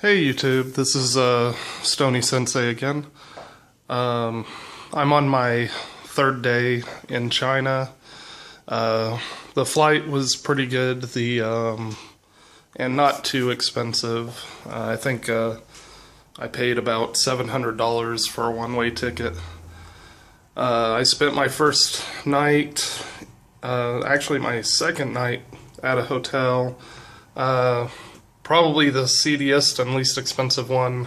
Hey YouTube, this is Stony Sensei again. I'm on my third day in China. The flight was pretty good, and not too expensive. I think I paid about $700 for a one-way ticket. I spent my first night, actually my second night at a hotel. Probably the seediest and least expensive one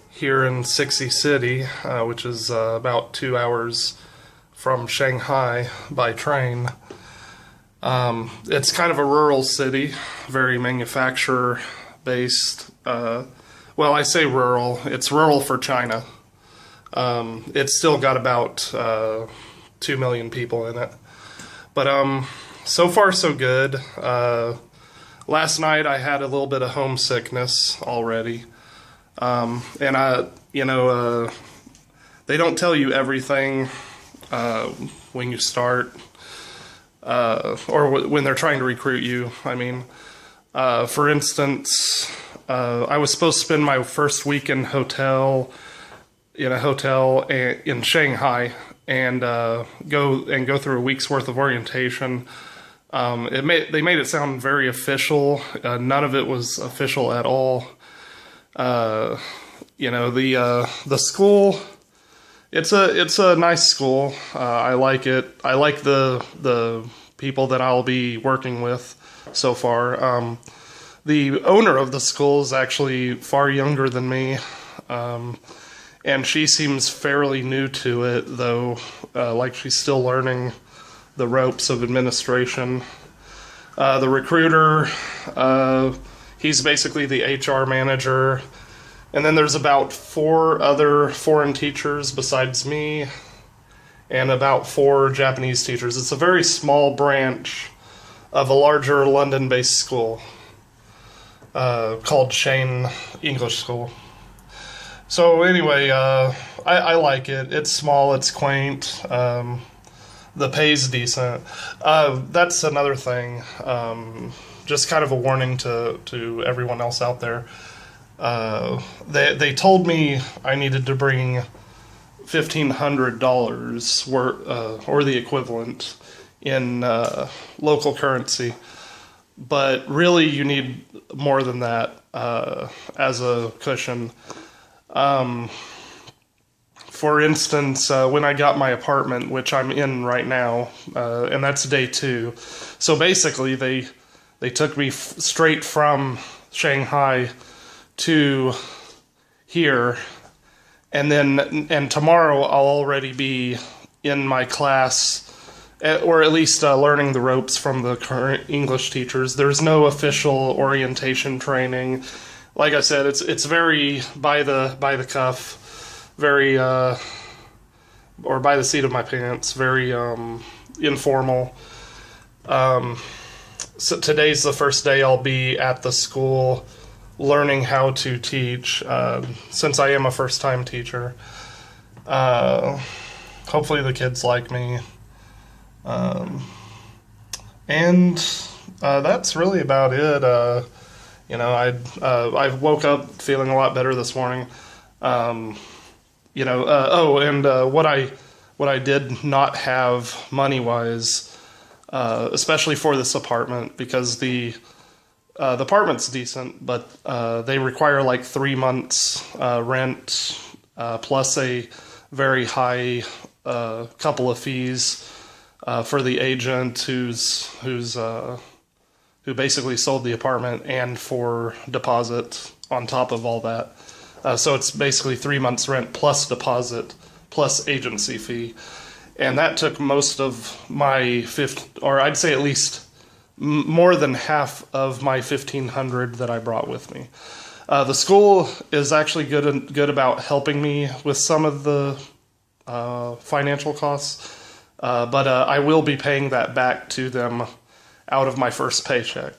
here in Cixi City, which is about 2 hours from Shanghai by train. It's kind of a rural city, very manufacturer-based. Well, I say rural. It's rural for China. It's still got about 2 million people in it. But so far so good. Last night I had a little bit of homesickness already, and they don't tell you everything when you start, or when they're trying to recruit you. I mean, for instance, I was supposed to spend my first week in a hotel in Shanghai and go through a week's worth of orientation. They made it sound very official. None of it was official at all. The school, it's a nice school. I like it. I like the people that I'll be working with so far. The owner of the school is actually far younger than me, and she seems fairly new to it, though, like she's still learning the ropes of administration. The recruiter, he's basically the HR manager. And then there's about 4 other foreign teachers besides me, and about 4 Japanese teachers. It's a very small branch of a larger London-based school called Shane English School. So anyway, I like it. It's small, it's quaint. The pay's decent. That's another thing. Just kind of a warning to everyone else out there. They told me I needed to bring $1,500 or the equivalent in local currency, but really you need more than that as a cushion. For instance, when I got my apartment, which I'm in right now, and that's day 2. So basically, they took me straight from Shanghai to here, and tomorrow I'll already be in my class, or at least learning the ropes from the current English teachers. There's no official orientation training. Like I said, it's very by the cuff. Very, or by the seat of my pants, very informal. So today's the first day I'll be at the school learning how to teach, since I am a first-time teacher. Hopefully the kids like me. And that's really about it. I woke up feeling a lot better this morning. What I did not have money-wise, especially for this apartment, because the apartment's decent, but they require like 3 months rent, plus a very high couple of fees for the agent who basically sold the apartment, and for deposit on top of all that. So it's basically 3 months rent plus deposit plus agency fee. And that took most of my or I'd say at least more than half of my $1,500 that I brought with me. The school is actually good about helping me with some of the financial costs, but I will be paying that back to them out of my first paycheck.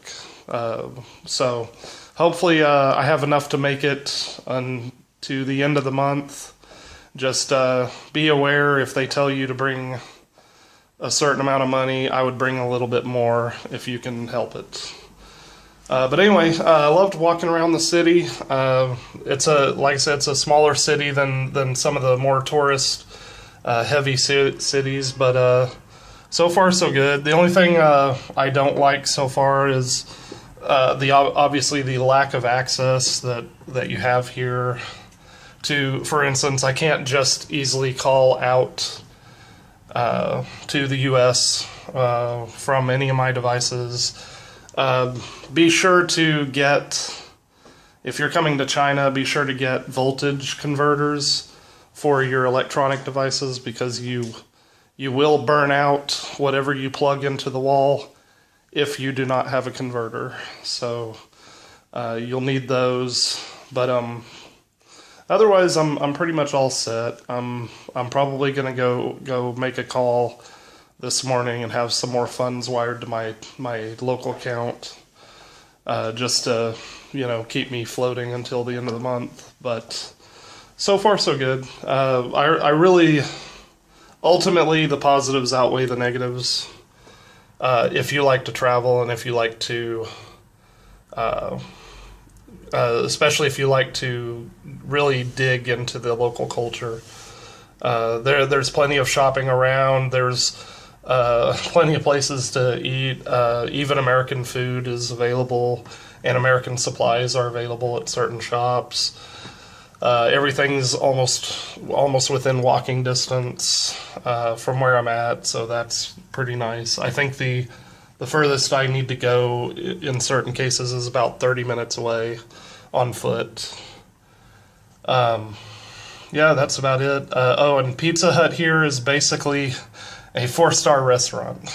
So hopefully I have enough to make it to the end of the month. Just be aware, if they tell you to bring a certain amount of money, I would bring a little bit more if you can help it. But anyway, I loved walking around the city. Like I said, it's a smaller city than some of the more tourist heavy cities, but so far so good. The only thing I don't like so far is obviously the lack of access that you have here. For instance, I can't just easily call out to the U.S. From any of my devices. Be sure to get, if you're coming to China, be sure to get voltage converters for your electronic devices, because you will burn out whatever you plug into the wall if you do not have a converter. So you'll need those. But otherwise, I'm pretty much all set. I'm probably gonna go make a call this morning and have some more funds wired to my local account, just to keep me floating until the end of the month. But so far so good. I really, ultimately, the positives outweigh the negatives. If you like to travel, and if you like to especially if you like to really dig into the local culture, there's plenty of shopping around. There's plenty of places to eat. Even American food is available, and American supplies are available at certain shops. Everything's almost within walking distance from where I'm at, so that's pretty nice. I think the furthest I need to go in certain cases is about 30 minutes away on foot. Yeah, that's about it. And Pizza Hut here is basically a 4-star restaurant.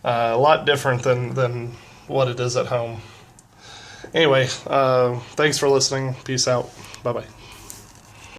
A lot different than what it is at home. Anyway, thanks for listening. Peace out. Bye-bye.